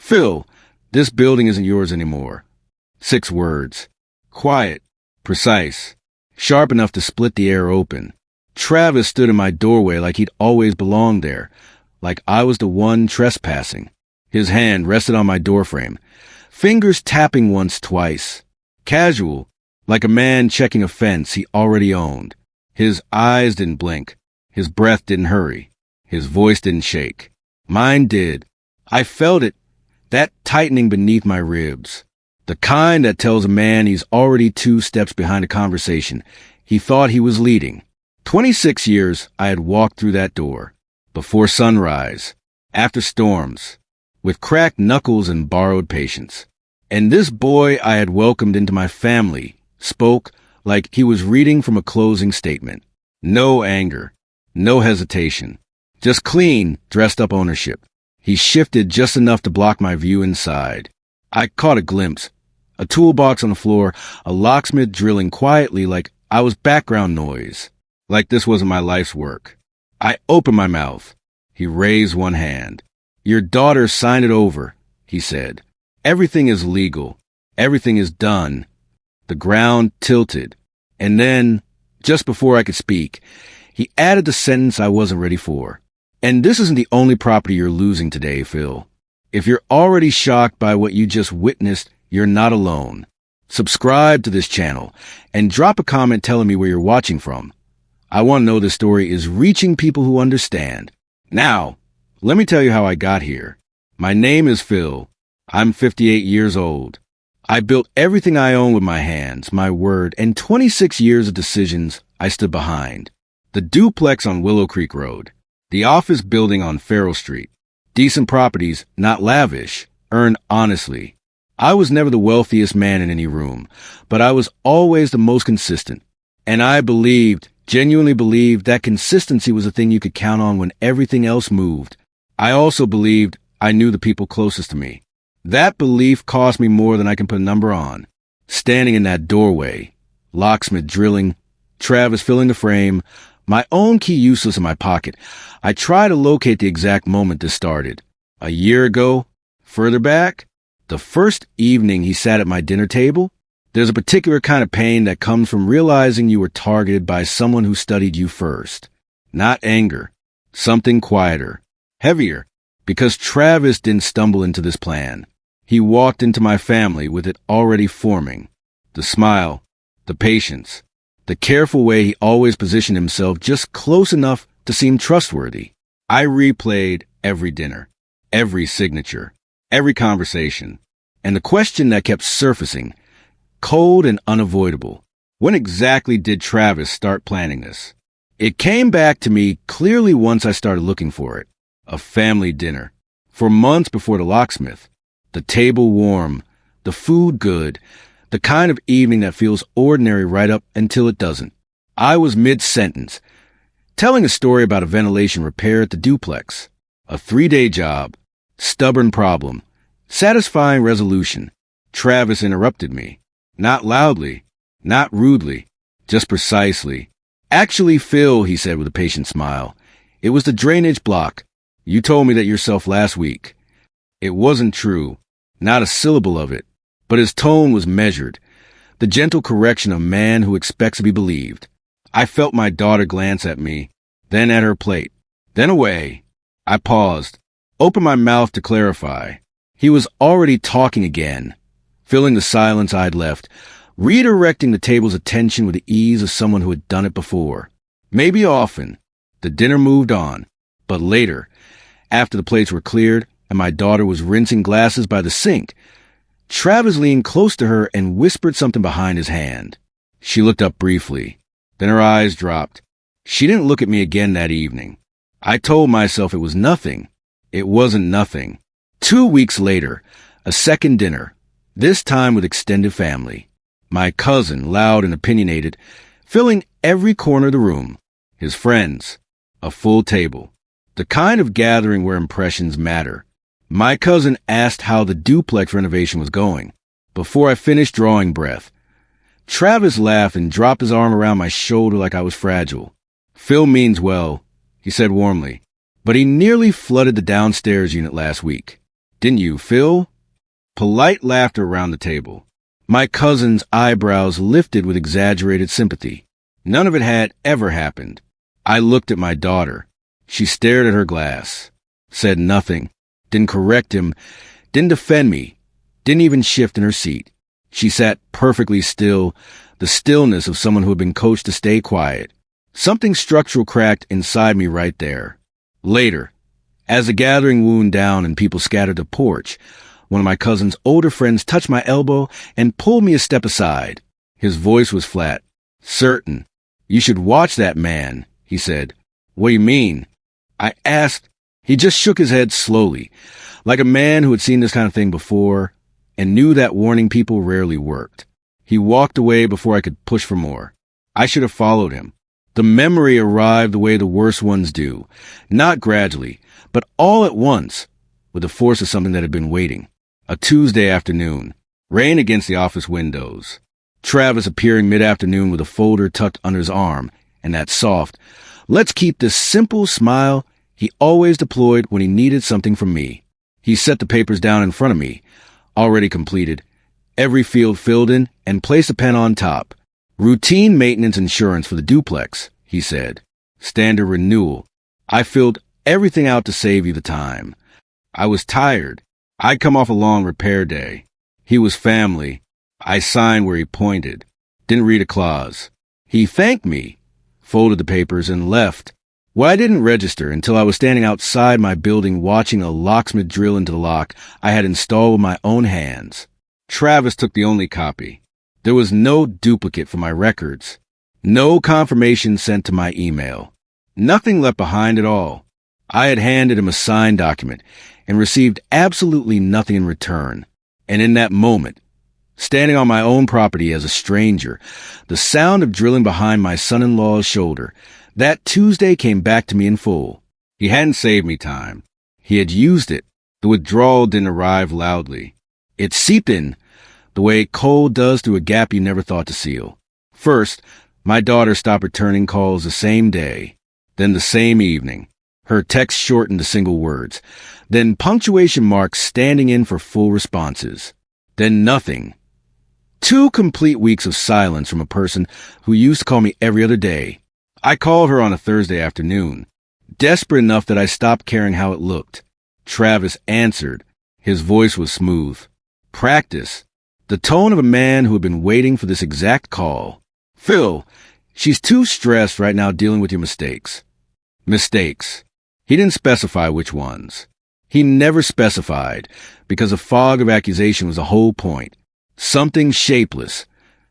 Phil, this building isn't yours anymore. 6 words. Quiet, precise, sharp enough to split the air open. Travis stood in my doorway like he'd always belonged there, like I was the one trespassing. His hand rested on my doorframe, fingers tapping once, twice. Casual, like a man checking a fence he already owned. His eyes didn't blink. His breath didn't hurry. His voice didn't shake. Mine did. I felt it, that tightening beneath my ribs. The kind that tells a man he's already 2 steps behind a conversation he thought he was leading. 26 years I had walked through that door. Before sunrise, after storms, with cracked knuckles and borrowed patience. And this boy I had welcomed into my family spoke like he was reading from a closing statement. No anger, no hesitation, just clean, dressed-up ownership. He shifted just enough to block my view inside. I caught a glimpse. A toolbox on the floor, a locksmith drilling quietly like I was background noise, like this wasn't my life's work. I opened my mouth. He raised one hand. Your daughter signed it over, he said. Everything is legal. Everything is done. The ground tilted. And then, just before I could speak, he added the sentence I wasn't ready for. And this isn't the only property you're losing today, Phil. If you're already shocked by what you just witnessed, you're not alone. Subscribe to this channel and drop a comment telling me where you're watching from. I want to know this story is reaching people who understand. Now, let me tell you how I got here. My name is Phil. I'm 58 years old. I built everything I own with my hands, my word, and 26 years of decisions I stood behind. The duplex on Willow Creek Road. The office building on Farrell Street. Decent properties, not lavish, earned honestly. I was never the wealthiest man in any room, but I was always the most consistent. And I genuinely believed that consistency was a thing you could count on when everything else moved. I also believed I knew the people closest to me. That belief cost me more than I can put a number on. Standing in that doorway, locksmith drilling, Travis filling the frame, my own key useless in my pocket, I tried to locate the exact moment this started. A year ago? Further back? The first evening he sat at my dinner table? There's a particular kind of pain that comes from realizing you were targeted by someone who studied you first. Not anger. Something quieter. Heavier. Because Travis didn't stumble into this plan. He walked into my family with it already forming. The smile. The patience. The careful way he always positioned himself just close enough to seem trustworthy. I replayed every dinner. Every signature. Every conversation. And the question that kept surfacing, cold and unavoidable. When exactly did Travis start planning this? It came back to me clearly once I started looking for it. A family dinner. For months before the locksmith. The table warm. The food good. The kind of evening that feels ordinary right up until it doesn't. I was mid-sentence, telling a story about a ventilation repair at the duplex. A 3-day job. Stubborn problem. Satisfying resolution. Travis interrupted me. Not loudly. Not rudely. Just precisely. Actually, Phil, he said with a patient smile, it was the drainage block. You told me that yourself last week. It wasn't true. Not a syllable of it. But his tone was measured. The gentle correction of a man who expects to be believed. I felt my daughter glance at me, then at her plate, then away. I paused. Opened my mouth to clarify. He was already talking again, filling the silence I'd left, redirecting the table's attention with the ease of someone who had done it before. Maybe often. The dinner moved on. But later, after the plates were cleared and my daughter was rinsing glasses by the sink, Travis leaned close to her and whispered something behind his hand. She looked up briefly. Then her eyes dropped. She didn't look at me again that evening. I told myself it was nothing. It wasn't nothing. 2 weeks later, a second dinner, this time with extended family. My cousin, loud and opinionated, filling every corner of the room. His friends. A full table. The kind of gathering where impressions matter. My cousin asked how the duplex renovation was going. Before I finished drawing breath, Travis laughed and dropped his arm around my shoulder like I was fragile. Phil means well, he said warmly, but he nearly flooded the downstairs unit last week. Didn't you, Phil? Polite laughter around the table. My cousin's eyebrows lifted with exaggerated sympathy. None of it had ever happened. I looked at my daughter. She stared at her glass, said nothing, didn't correct him, didn't defend me, didn't even shift in her seat. She sat perfectly still, the stillness of someone who had been coached to stay quiet. Something structural cracked inside me right there. Later, as the gathering wound down and people scattered the porch, one of my cousin's older friends touched my elbow and pulled me a step aside. His voice was flat, certain. "You should watch that man," he said. "What do you mean?" I asked. He just shook his head slowly, like a man who had seen this kind of thing before and knew that warning people rarely worked. He walked away before I could push for more. I should have followed him. The memory arrived the way the worst ones do, not gradually, but all at once, with the force of something that had been waiting. A Tuesday afternoon, rain against the office windows. Travis appearing mid-afternoon with a folder tucked under his arm, and that soft, "Let's keep this simple" smile he always deployed when he needed something from me. He set the papers down in front of me, already completed, every field filled in, and placed a pen on top. "Routine maintenance insurance for the duplex," he said. "Standard renewal." I filled everything out to save you the time. I was tired. I'd come off a long repair day. He was family. I signed where he pointed. Didn't read a clause. He thanked me, folded the papers, and left. Well, I didn't register until I was standing outside my building watching a locksmith drill into the lock I had installed with my own hands. Travis took the only copy. There was no duplicate for my records. No confirmation sent to my email. Nothing left behind at all. I had handed him a signed document and received absolutely nothing in return. And in that moment, standing on my own property as a stranger, the sound of drilling behind my son-in-law's shoulder, that Tuesday came back to me in full. He hadn't saved me time. He had used it. The withdrawal didn't arrive loudly. It seeped in, the way cold does through a gap you never thought to seal. First, my daughter stopped returning calls the same day, then the same evening. Her text shortened to single words, then punctuation marks standing in for full responses. Then nothing. 2 complete weeks of silence from a person who used to call me every other day. I called her on a Thursday afternoon, desperate enough that I stopped caring how it looked. Travis answered. His voice was smooth. Practice. The tone of a man who had been waiting for this exact call. "Phil, she's too stressed right now dealing with your mistakes." Mistakes. He didn't specify which ones. He never specified, because a fog of accusation was the whole point. Something shapeless.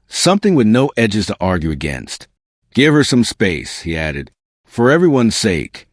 Something with no edges to argue against. "Give her some space," he added. "For everyone's sake."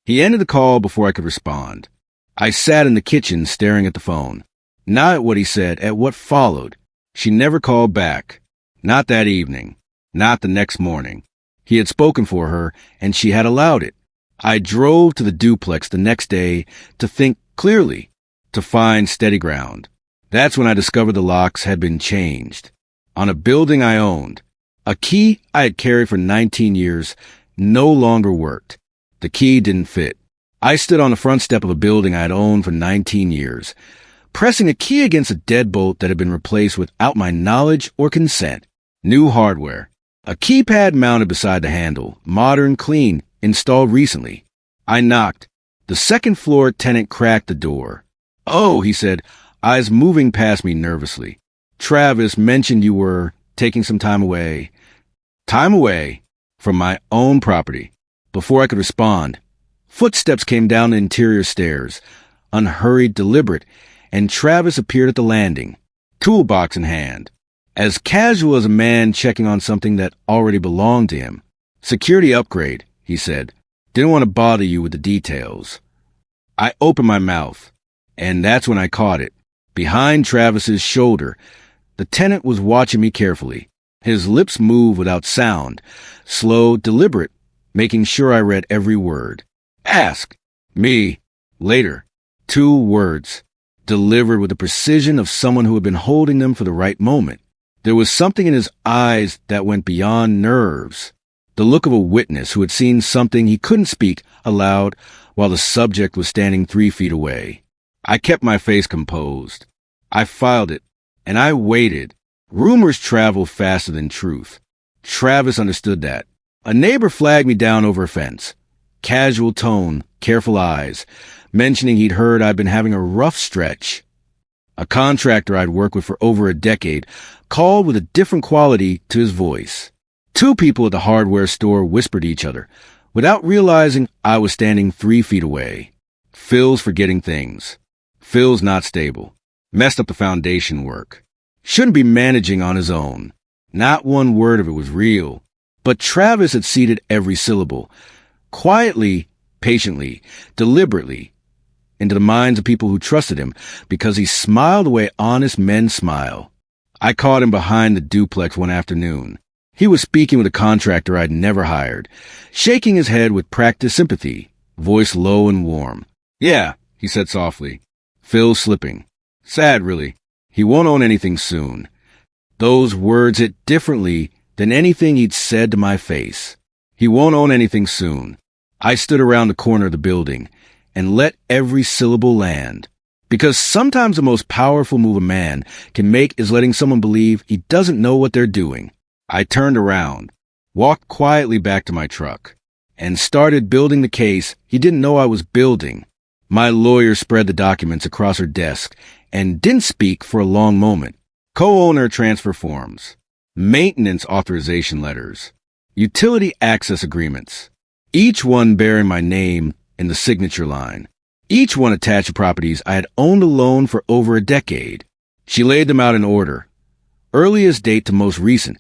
He ended the call before I could respond. I sat in the kitchen staring at the phone. Not at what he said, at what followed. She never called back. Not that evening. Not the next morning. He had spoken for her, and she had allowed it. I drove to the duplex the next day to think clearly, to find steady ground. That's when I discovered the locks had been changed. On a building I owned. A key I had carried for 19 years no longer worked. The key didn't fit. I stood on the front step of a building I had owned for 19 years, pressing a key against a deadbolt that had been replaced without my knowledge or consent. New hardware. A keypad mounted beside the handle, modern, clean, installed recently. I knocked. The second-floor tenant cracked the door. "Oh," he said, eyes moving past me nervously. "Travis mentioned you were taking some time away." Time away from my own property. Before I could respond, footsteps came down the interior stairs, unhurried, deliberate, and Travis appeared at the landing, toolbox in hand, as casual as a man checking on something that already belonged to him. "Security upgrade," he said. "Didn't want to bother you with the details." I opened my mouth, and that's when I caught it. Behind Travis's shoulder, the tenant was watching me carefully. His lips moved without sound, slow, deliberate, making sure I read every word. "Ask me later." 2 words, delivered with the precision of someone who had been holding them for the right moment. There was something in his eyes that went beyond nerves. The look of a witness who had seen something he couldn't speak aloud while the subject was standing 3 feet away. I kept my face composed. I filed it, and I waited. Rumors travel faster than truth. Travis understood that. A neighbor flagged me down over a fence. Casual tone, careful eyes, mentioning he'd heard I'd been having a rough stretch. A contractor I'd worked with for over a decade called with a different quality to his voice. Two people at the hardware store whispered to each other, without realizing I was standing 3 feet away. Phil's forgetting things. Phil's not stable. Messed up the foundation work. Shouldn't be managing on his own. Not one word of it was real. But Travis had seeded every syllable. Quietly, patiently, deliberately, into the minds of people who trusted him because he smiled the way honest men smile. I caught him behind the duplex one afternoon. He was speaking with a contractor I'd never hired, shaking his head with practiced sympathy, voice low and warm. "Yeah," he said softly. Phil's slipping. Sad, really. He won't own anything soon. Those words hit differently than anything he'd said to my face. He won't own anything soon. I stood around the corner of the building and let every syllable land. Because sometimes the most powerful move a man can make is letting someone believe he doesn't know what they're doing. I turned around, walked quietly back to my truck, and started building the case he didn't know I was building. My lawyer spread the documents across her desk and didn't speak for a long moment. Co-owner transfer forms, maintenance authorization letters, utility access agreements, each one bearing my name in the signature line. Each one attached to properties I had owned alone for over a decade. She laid them out in order, earliest date to most recent,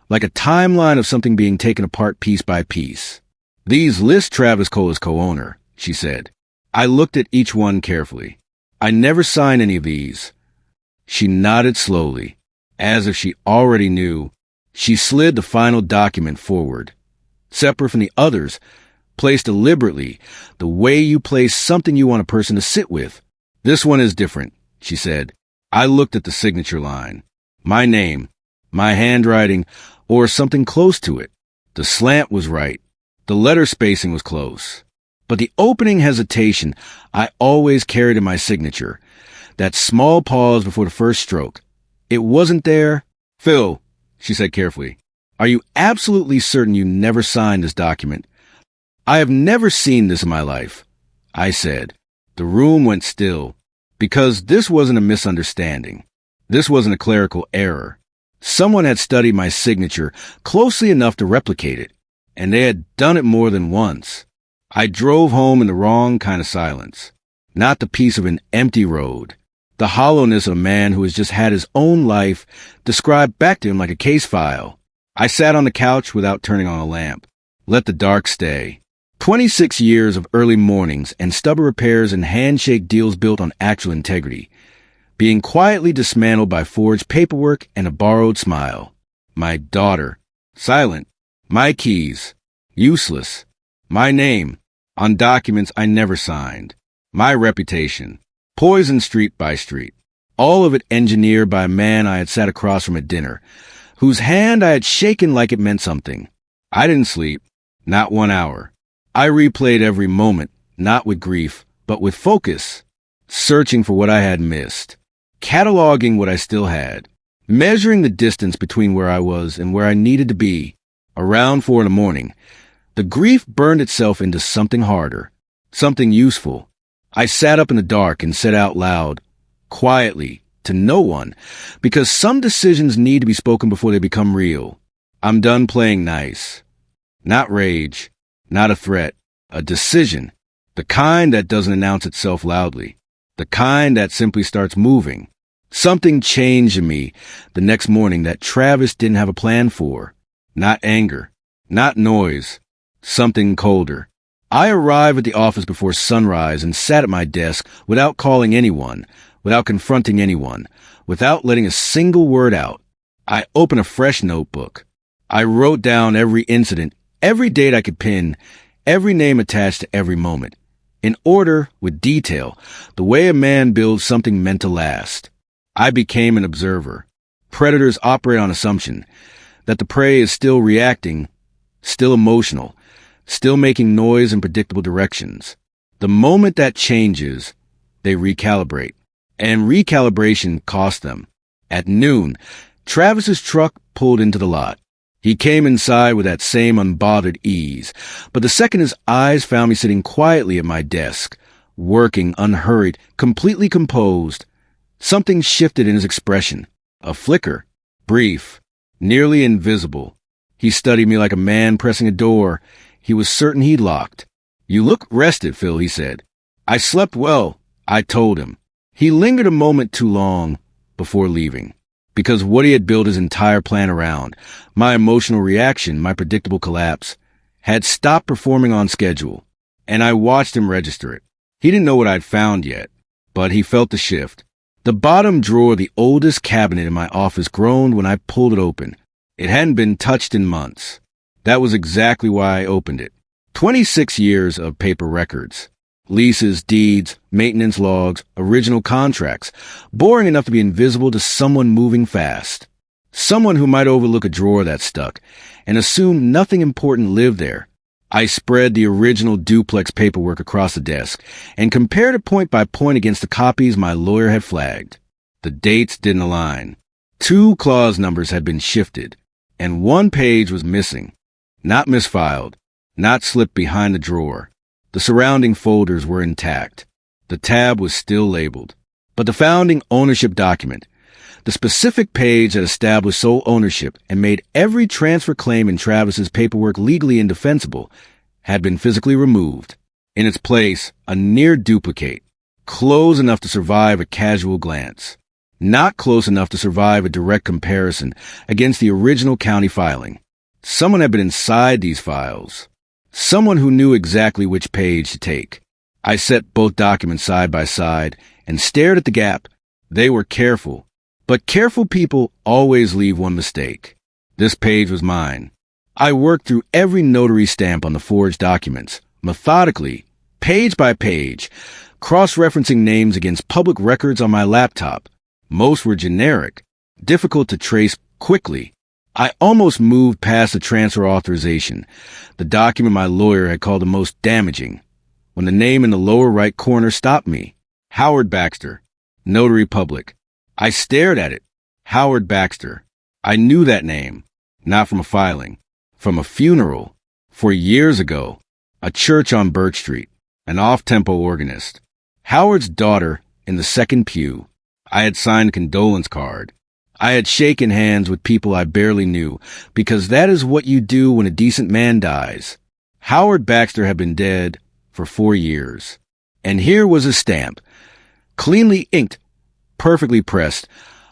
like a timeline of something being taken apart piece by piece. "These list Travis Cole as co-owner," she said. I looked at each one carefully. "I never signed any of these." She nodded slowly, as if she already knew. She slid the final document forward, separate from the others, placed deliberately, the way you place something you want a person to sit with. "This one is different," she said. I looked at the signature line. My name, my handwriting, or something close to it. The slant was right. The letter spacing was close. But the opening hesitation I always carried in my signature, that small pause before the first stroke, it wasn't there. "Phil," she said carefully, "are you absolutely certain you never signed this document?" "I have never seen this in my life," I said. The room went still, because this wasn't a misunderstanding. This wasn't a clerical error. Someone had studied my signature closely enough to replicate it, and they had done it more than once. I drove home in the wrong kind of silence, not the peace of an empty road, the hollowness of a man who has just had his own life described back to him like a case file. I sat on the couch without turning on a lamp, let the dark stay. 26 years of early mornings and stubborn repairs and handshake deals built on actual integrity, being quietly dismantled by forged paperwork and a borrowed smile. My daughter, silent. My keys, useless. My name, on documents I never signed. My reputation, poisoned street by street. All of it engineered by a man I had sat across from at dinner, whose hand I had shaken like it meant something. I didn't sleep, not 1 hour. I replayed every moment, not with grief, but with focus, searching for what I had missed, cataloging what I still had, measuring the distance between where I was and where I needed to be. Around 4 a.m, the grief burned itself into something harder, something useful. I sat up in the dark and said out loud, quietly, to no one, because some decisions need to be spoken before they become real. "I'm done playing nice." Not rage, not a threat, a decision. The kind that doesn't announce itself loudly. The kind that simply starts moving. Something changed in me the next morning that Travis didn't have a plan for. Not anger, not noise, something colder. I arrived at the office before sunrise and sat at my desk without calling anyone, without confronting anyone, without letting a single word out. I opened a fresh notebook. I wrote down every incident, every date I could pin, every name attached to every moment, in order, with detail, the way a man builds something meant to last. I became an observer. Predators operate on assumption that the prey is still reacting, still emotional, still making noise in predictable directions. The moment that changes, they recalibrate. And recalibration cost them. At noon, Travis's truck pulled into the lot. He came inside with that same unbothered ease, but the second his eyes found me sitting quietly at my desk, working unhurried, completely composed, something shifted in his expression. A flicker, brief, nearly invisible. He studied me like a man pressing a door he was certain he'd locked. "You look rested, Phil," he said. "I slept well," I told him. He lingered a moment too long before leaving, because what he had built his entire plan around, my emotional reaction, my predictable collapse, had stopped performing on schedule, and I watched him register it. He didn't know what I'd found yet, but he felt the shift. The bottom drawer of the oldest cabinet in my office groaned when I pulled it open. It hadn't been touched in months. That was exactly why I opened it. 26 years of paper records. Leases, deeds, maintenance logs, original contracts, boring enough to be invisible to someone moving fast. Someone who might overlook a drawer that stuck and assume nothing important lived there. I spread the original duplex paperwork across the desk and compared it point by point against the copies my lawyer had flagged. The dates didn't align. 2 clause numbers had been shifted, and 1 page was missing. Not misfiled, not slipped behind the drawer. The surrounding folders were intact. The tab was still labeled. But the founding ownership document, the specific page that established sole ownership and made every transfer claim in Travis's paperwork legally indefensible, had been physically removed. In its place, a near duplicate, close enough to survive a casual glance, not close enough to survive a direct comparison against the original county filing. Someone had been inside these files. Someone who knew exactly which page to take. I set both documents side by side and stared at the gap. They were careful, but careful people always leave one mistake. This page was mine. I worked through every notary stamp on the forged documents, methodically, page by page, cross-referencing names against public records on my laptop. Most were generic, difficult to trace quickly. I almost moved past the transfer authorization, the document my lawyer had called the most damaging, when the name in the lower right corner stopped me. Howard Baxter, Notary Public. I stared at it. Howard Baxter. I knew that name, not from a filing, from a funeral, 4 years ago, a church on Birch Street, an off-tempo organist. Howard's daughter in the second pew. I had signed a condolence card. I had shaken hands with people I barely knew, because that is what you do when a decent man dies. Howard Baxter had been dead for 4 years. And here was a stamp, cleanly inked, perfectly pressed,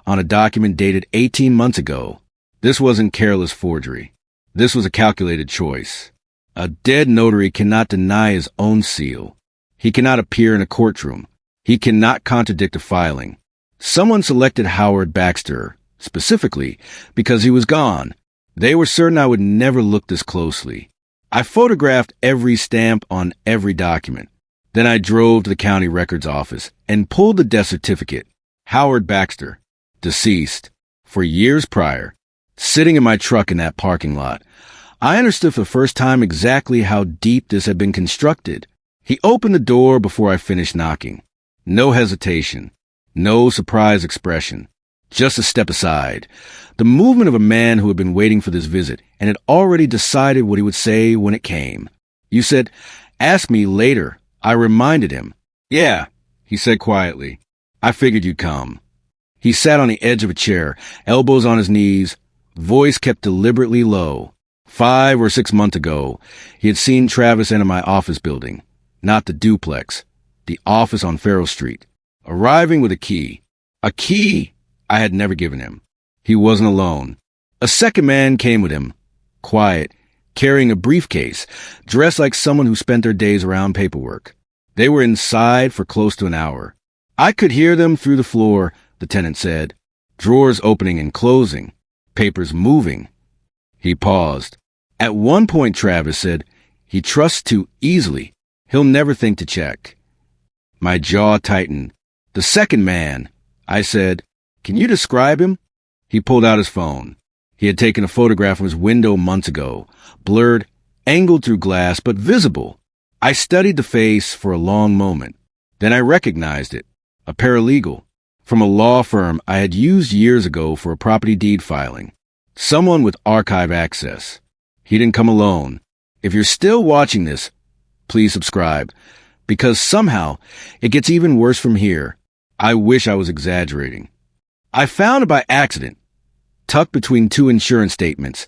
on a document dated 18 months ago. This wasn't careless forgery. This was a calculated choice. A dead notary cannot deny his own seal. He cannot appear in a courtroom. He cannot contradict a filing. Someone selected Howard Baxter, specifically, because he was gone. They were certain I would never look this closely. I photographed every stamp on every document. Then I drove to the county records office and pulled the death certificate. Howard Baxter, deceased, 4 years prior, sitting in my truck in that parking lot. I understood for the first time exactly how deep this had been constructed. He opened the door before I finished knocking. No hesitation. No surprised expression. Just a step aside. The movement of a man who had been waiting for this visit and had already decided what he would say when it came. "You said, ask me later," I reminded him. "Yeah," he said quietly. "I figured you'd come." He sat on the edge of a chair, elbows on his knees, voice kept deliberately low. 5 or 6 months ago, he had seen Travis enter my office building. Not the duplex, the office on Farrell Street. Arriving with a key. A key I had never given him. He wasn't alone. A second man came with him, quiet, carrying a briefcase, dressed like someone who spent their days around paperwork. They were inside for close to an hour. I could hear them through the floor, the tenant said. Drawers opening and closing, papers moving. He paused. At one point, Travis said, "He trusts too easily. He'll never think to check." My jaw tightened. "The second man," I said. "Can you describe him?" He pulled out his phone. He had taken a photograph of his window months ago, blurred, angled through glass, but visible. I studied the face for a long moment. Then I recognized it. A paralegal. From a law firm I had used years ago for a property deed filing. Someone with archive access. He didn't come alone. If you're still watching this, please subscribe, because somehow it gets even worse from here. I wish I was exaggerating. I found it by accident, tucked between two insurance statements,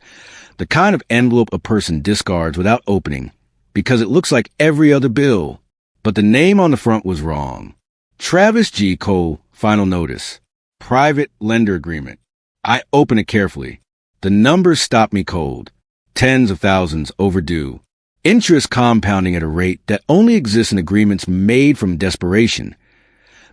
the kind of envelope a person discards without opening, because it looks like every other bill, but the name on the front was wrong. Travis G. Cole, final notice. Private lender agreement. I open it carefully. The numbers stop me cold. Tens of thousands overdue. Interest compounding at a rate that only exists in agreements made from desperation.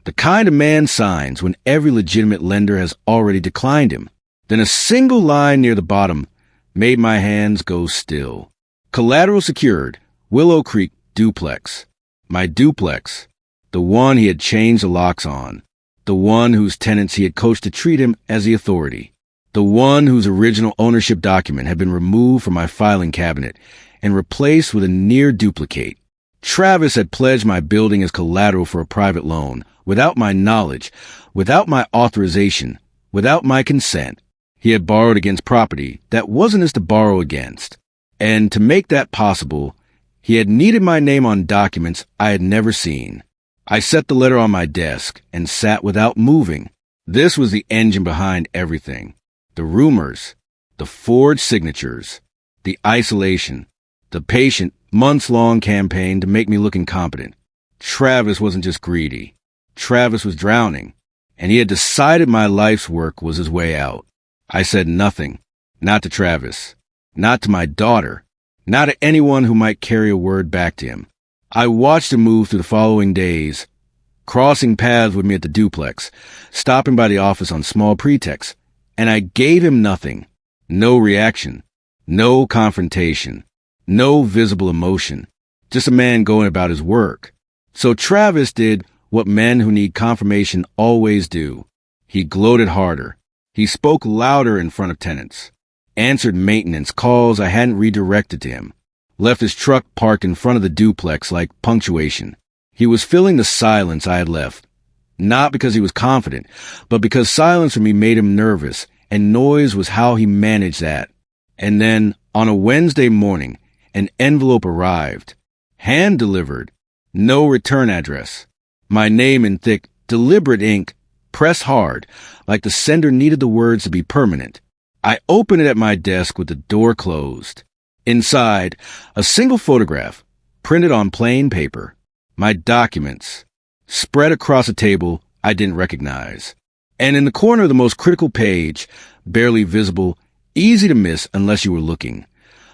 The kind a man signs when every legitimate lender has already declined him. Then a single line near the bottom made my hands go still. Collateral secured. Willow Creek duplex. My duplex. The one he had changed the locks on. The one whose tenants he had coached to treat him as the authority. The one whose original ownership document had been removed from my filing cabinet and replaced with a near duplicate. Travis had pledged my building as collateral for a private loan, without my knowledge, without my authorization, without my consent. He had borrowed against property that wasn't his to borrow against. And to make that possible, he had needed my name on documents I had never seen. I set the letter on my desk and sat without moving. This was the engine behind everything. The rumors, the forged signatures, the isolation, the patient, months-long campaign to make me look incompetent. Travis wasn't just greedy. Travis was drowning, and he had decided my life's work was his way out. I said nothing, not to Travis, not to my daughter, not to anyone who might carry a word back to him. I watched him move through the following days, crossing paths with me at the duplex, stopping by the office on small pretexts, and I gave him nothing. No reaction, no confrontation, no visible emotion, just a man going about his work. So Travis did what men who need confirmation always do. He gloated harder. He spoke louder in front of tenants, answered maintenance calls I hadn't redirected to him, left his truck parked in front of the duplex like punctuation. He was filling the silence I had left, not because he was confident, but because silence for me made him nervous, and noise was how he managed that. And then, on a Wednesday morning, an envelope arrived, hand-delivered, no return address. My name in thick, deliberate ink, pressed hard, like the sender needed the words to be permanent. I opened it at my desk with the door closed. Inside, a single photograph, printed on plain paper. My documents, spread across a table I didn't recognize. And in the corner of the most critical page, barely visible, easy to miss unless you were looking,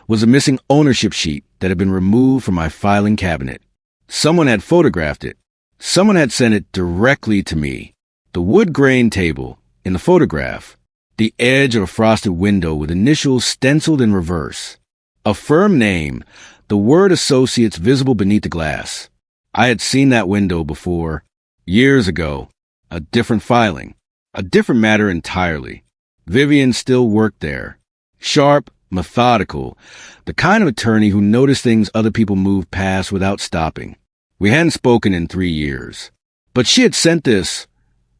was a missing ownership sheet that had been removed from my filing cabinet. Someone had photographed it. Someone had sent it directly to me. The wood grain table, in the photograph, the edge of a frosted window with initials stenciled in reverse. A firm name, the word associates visible beneath the glass. I had seen that window before, years ago. A different filing, a different matter entirely. Vivian still worked there. Sharp, methodical, the kind of attorney who noticed things other people moved past without stopping. We hadn't spoken in 3 years. But she had sent this,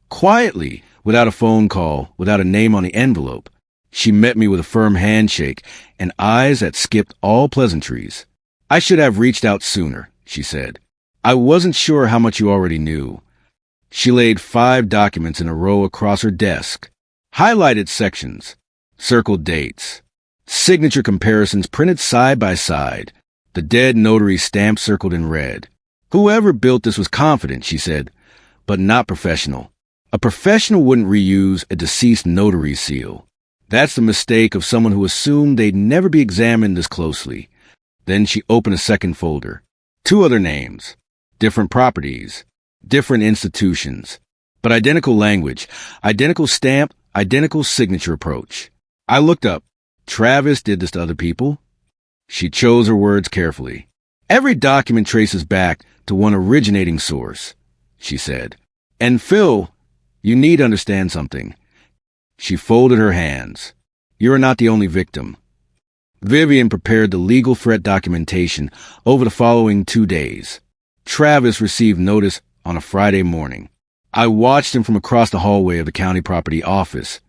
quietly, without a phone call, without a name on the envelope. She met me with a firm handshake and eyes that skipped all pleasantries. I should have reached out sooner, she said. I wasn't sure how much you already knew. She laid 5 documents in a row across her desk, highlighted sections, circled dates, signature comparisons printed side by side, the dead notary stamp circled in red. Whoever built this was confident, she said, but not professional. A professional wouldn't reuse a deceased notary seal. That's the mistake of someone who assumed they'd never be examined this closely. Then she opened a second folder. 2 other names, different properties, different institutions, but identical language, identical stamp, identical signature approach. I looked up. Travis did this to other people? She chose her words carefully. Every document traces back to one originating source, she said. And Phil, you need to understand something. She folded her hands. You are not the only victim. Vivian prepared the legal threat documentation over the following 2 days. Travis received notice on a Friday morning. I watched him from across the hallway of the county property office.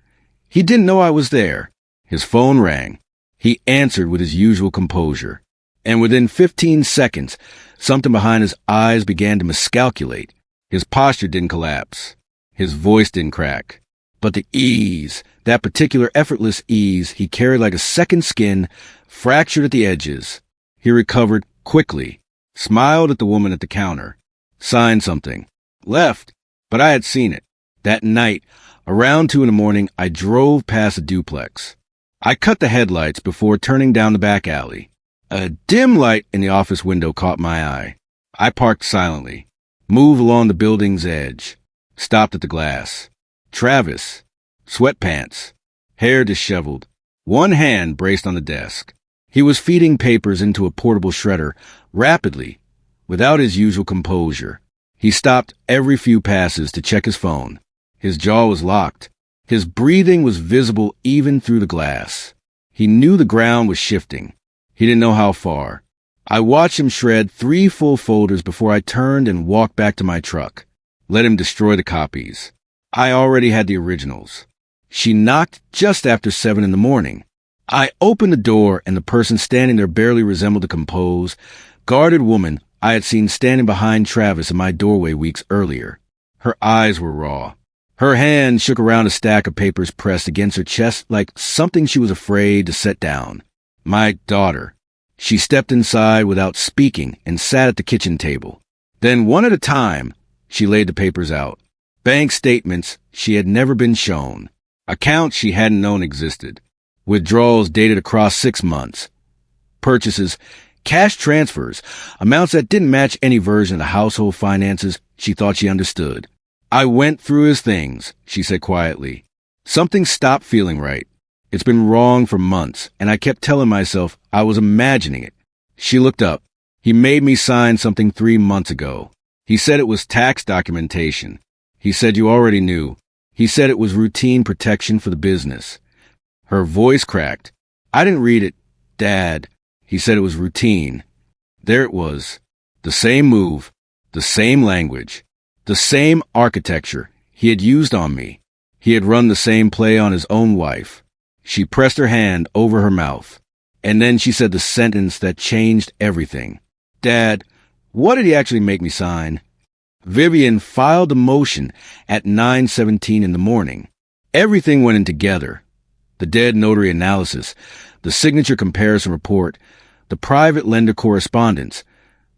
He didn't know I was there. His phone rang. He answered with his usual composure. And within 15 seconds, something behind his eyes began to miscalculate. His posture didn't collapse. His voice didn't crack. But the ease, that particular effortless ease he carried like a second skin, fractured at the edges. He recovered quickly, smiled at the woman at the counter, signed something, left, but I had seen it. That night, around 2 a.m, I drove past a duplex. I cut the headlights before turning down the back alley. A dim light in the office window caught my eye. I parked silently, moved along the building's edge, stopped at the glass. Travis, sweatpants, hair disheveled, one hand braced on the desk. He was feeding papers into a portable shredder, rapidly, without his usual composure. He stopped every few passes to check his phone. His jaw was locked. His breathing was visible even through the glass. He knew the ground was shifting. He didn't know how far. I watched him shred 3 full folders before I turned and walked back to my truck. Let him destroy the copies. I already had the originals. She knocked just after 7 a.m. I opened the door, and the person standing there barely resembled the composed, guarded woman I had seen standing behind Travis in my doorway weeks earlier. Her eyes were raw. Her hand shook around a stack of papers pressed against her chest like something she was afraid to set down. My daughter. She stepped inside without speaking and sat at the kitchen table. Then, one at a time, she laid the papers out. Bank statements she had never been shown. Accounts she hadn't known existed. Withdrawals dated across 6 months. Purchases, cash transfers, amounts that didn't match any version of the household finances she thought she understood. I went through his things, she said quietly. Something stopped feeling right. It's been wrong for months, and I kept telling myself I was imagining it. She looked up. He made me sign something 3 months ago. He said it was tax documentation. He said you already knew. He said it was routine protection for the business. Her voice cracked. I didn't read it. Dad. He said it was routine. There it was. The same move, the same language, the same architecture he had used on me. He had run the same play on his own wife. She pressed her hand over her mouth. And then she said the sentence that changed everything. Dad, what did he actually make me sign? Vivian filed a motion at 9:17 a.m. Everything went in together. The dead notary analysis, the signature comparison report, the private lender correspondence,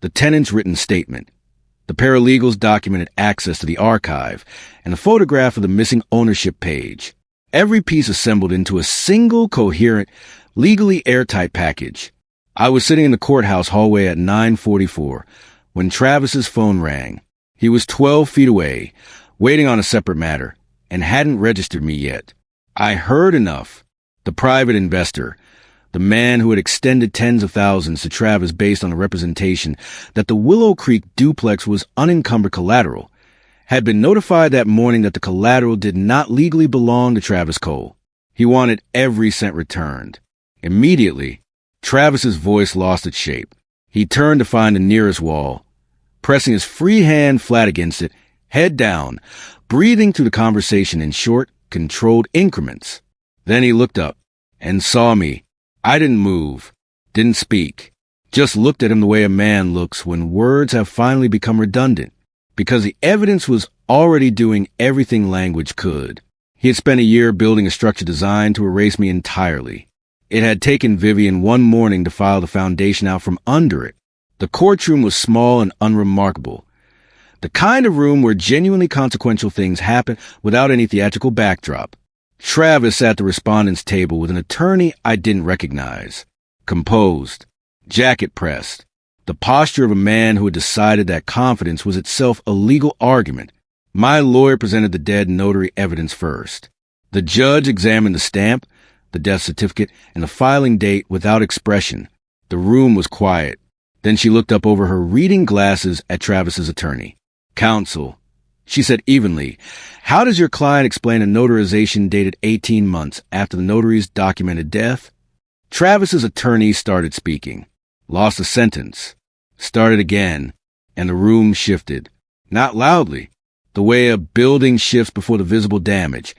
the tenant's written statement. The paralegals documented access to the archive, and a photograph of the missing ownership page. Every piece assembled into a single, coherent, legally airtight package. I was sitting in the courthouse hallway at 9:44 when Travis's phone rang. He was 12 feet away, waiting on a separate matter, and hadn't registered me yet. I heard enough. The private investor, the man who had extended tens of thousands to Travis based on a representation that the Willow Creek duplex was unencumbered collateral, had been notified that morning that the collateral did not legally belong to Travis Cole. He wanted every cent returned. Immediately, Travis's voice lost its shape. He turned to find the nearest wall, pressing his free hand flat against it, head down, breathing through the conversation in short, controlled increments. Then he looked up and saw me. I didn't move, didn't speak, just looked at him the way a man looks when words have finally become redundant, because the evidence was already doing everything language could. He had spent a year building a structure designed to erase me entirely. It had taken Vivian one morning to file the foundation out from under it. The courtroom was small and unremarkable. The kind of room where genuinely consequential things happen without any theatrical backdrop. Travis sat at the respondent's table with an attorney I didn't recognize. Composed, jacket pressed, the posture of a man who had decided that confidence was itself a legal argument. My lawyer presented the dead notary evidence first. The judge examined the stamp, the death certificate, and the filing date without expression. The room was quiet. Then she looked up over her reading glasses at Travis's attorney. Counsel, she said evenly, how does your client explain a notarization dated 18 months after the notary's documented death? Travis's attorney started speaking, lost a sentence, started again, and the room shifted. Not loudly. The way a building shifts before the visible damage.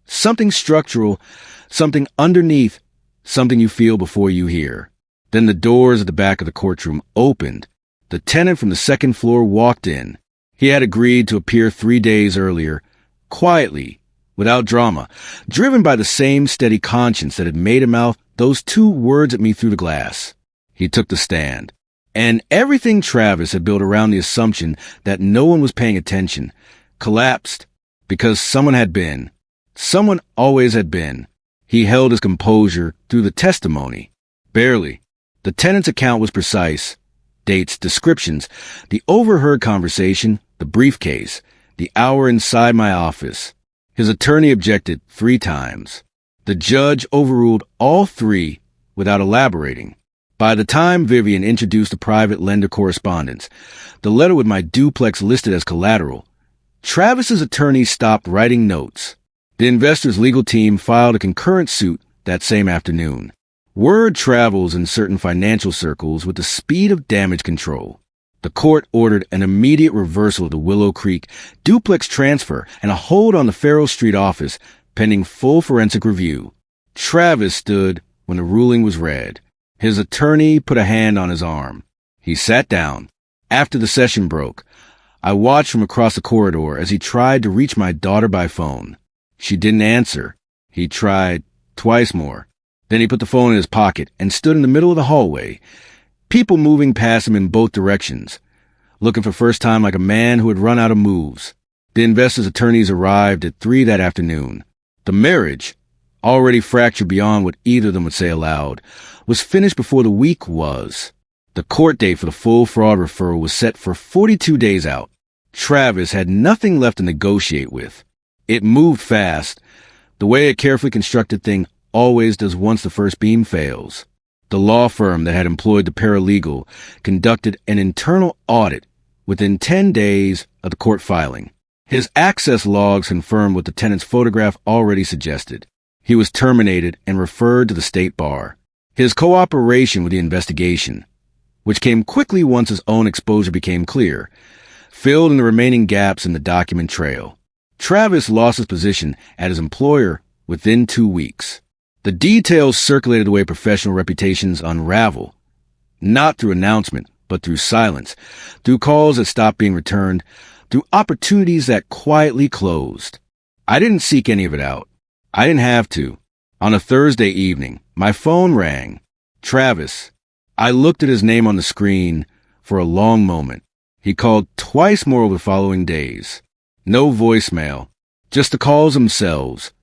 Something structural, something underneath, something you feel before you hear. Then the doors at the back of the courtroom opened. The tenant from the second floor walked in. He had agreed to appear 3 days earlier, quietly, without drama, driven by the same steady conscience that had made him mouth those 2 words at me through the glass. He took the stand. And everything Travis had built around the assumption that no one was paying attention collapsed because someone had been. Someone always had been. He held his composure through the testimony. Barely. The tenant's account was precise. Dates, descriptions, the overheard conversation, the briefcase, the hour inside my office. His attorney objected 3 times. The judge overruled all 3 without elaborating. By the time Vivian introduced the private lender correspondence, the letter with my duplex listed as collateral, Travis's attorney stopped writing notes. The investor's legal team filed a concurrent suit that same afternoon. Word travels in certain financial circles with the speed of damage control. The court ordered an immediate reversal of the Willow Creek duplex transfer and a hold on the Farrell Street office pending full forensic review. Travis stood when the ruling was read. His attorney put a hand on his arm. He sat down. After the session broke, I watched from across the corridor as he tried to reach my daughter by phone. She didn't answer. He tried twice more. Then he put the phone in his pocket and stood in the middle of the hallway, people moving past him in both directions, looking for first time like a man who had run out of moves. The investor's attorneys arrived at 3 that afternoon. The marriage, already fractured beyond what either of them would say aloud, was finished before the week was. The court date for the full fraud referral was set for 42 days out. Travis had nothing left to negotiate with. It moved fast, the way a carefully constructed thing always does once the first beam fails. The law firm that had employed the paralegal conducted an internal audit within 10 days of the court filing. His access logs confirmed what the tenant's photograph already suggested. He was terminated and referred to the state bar. His cooperation with the investigation, which came quickly once his own exposure became clear, filled in the remaining gaps in the document trail. Travis lost his position at his employer within 2 weeks. The details circulated the way professional reputations unravel, not through announcement, but through silence, through calls that stopped being returned, through opportunities that quietly closed. I didn't seek any of it out. I didn't have to. On a Thursday evening, my phone rang. Travis. I looked at his name on the screen for a long moment. He called twice more over the following days. No voicemail, just the calls themselves.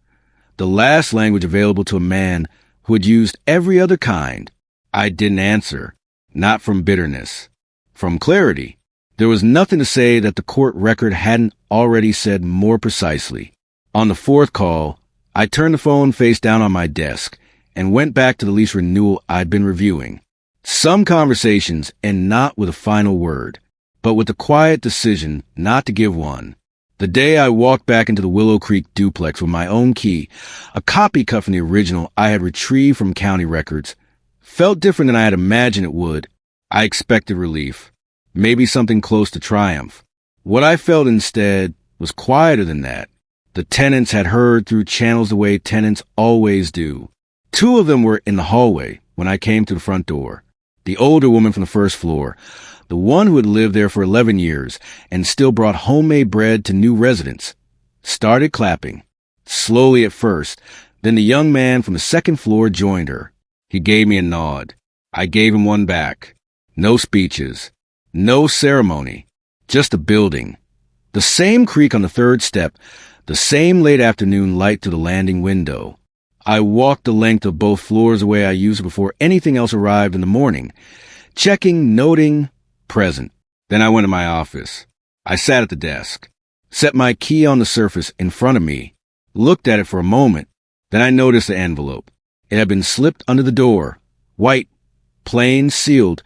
The last language available to a man who had used every other kind. I didn't answer. Not from bitterness. From clarity. There was nothing to say that the court record hadn't already said more precisely. On the 4th call, I turned the phone face down on my desk and went back to the lease renewal I'd been reviewing. Some conversations end not with a final word, but with the quiet decision not to give one. The day I walked back into the Willow Creek duplex with my own key, a copy cut from the original I had retrieved from county records, felt different than I had imagined it would. I expected relief, maybe something close to triumph. What I felt instead was quieter than that. The tenants had heard through channels the way tenants always do. 2 of them were in the hallway when I came to the front door. The older woman from the first floor, the one who had lived there for 11 years and still brought homemade bread to new residents, started clapping. Slowly at first, then the young man from the second floor joined her. He gave me a nod. I gave him one back. No speeches. No ceremony. Just a building. The same creak on the 3rd step, the same late afternoon light through the landing window. I walked the length of both floors the way I used before anything else arrived in the morning, checking, noting, present. Then I went to my office. I sat at the desk, set my key on the surface in front of me, looked at it for a moment. Then I noticed the envelope. It had been slipped under the door, white, plain, sealed,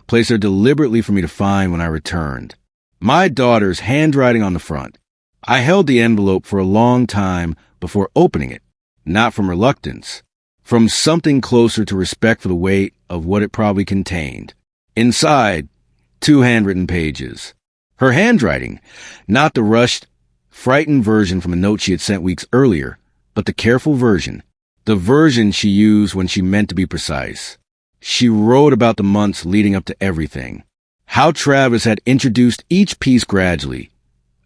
placed there deliberately for me to find when I returned. My daughter's handwriting on the front. I held the envelope for a long time before opening it, not from reluctance, from something closer to respect for the weight of what it probably contained. Inside, 2 handwritten pages. Her handwriting, not the rushed, frightened version from a note she had sent weeks earlier, but the careful version, the version she used when she meant to be precise. She wrote about the months leading up to everything, how Travis had introduced each piece gradually,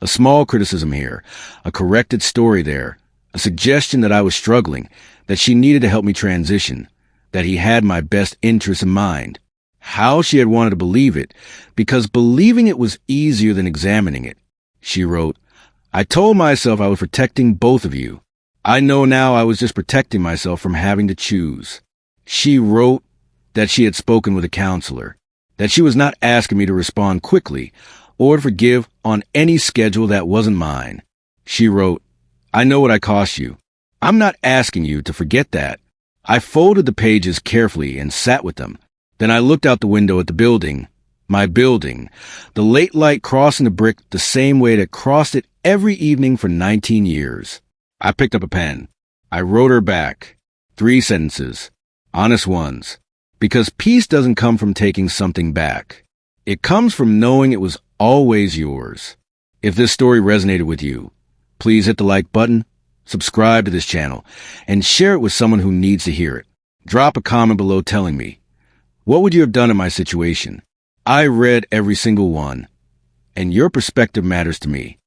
a small criticism here, a corrected story there, a suggestion that I was struggling, that she needed to help me transition, that he had my best interests in mind, how she had wanted to believe it, because believing it was easier than examining it. She wrote, I told myself I was protecting both of you. I know now I was just protecting myself from having to choose. She wrote that she had spoken with a counselor, that she was not asking me to respond quickly or to forgive on any schedule that wasn't mine. She wrote, I know what I cost you. I'm not asking you to forget that. I folded the pages carefully and sat with them. Then I looked out the window at the building, my building, the late light crossing the brick the same way it had crossed it every evening for 19 years. I picked up a pen. I wrote her back. 3 sentences. Honest ones. Because peace doesn't come from taking something back. It comes from knowing it was always yours. If this story resonated with you, please hit the like button, subscribe to this channel, and share it with someone who needs to hear it. Drop a comment below telling me, what would you have done in my situation? I read every single one, and your perspective matters to me.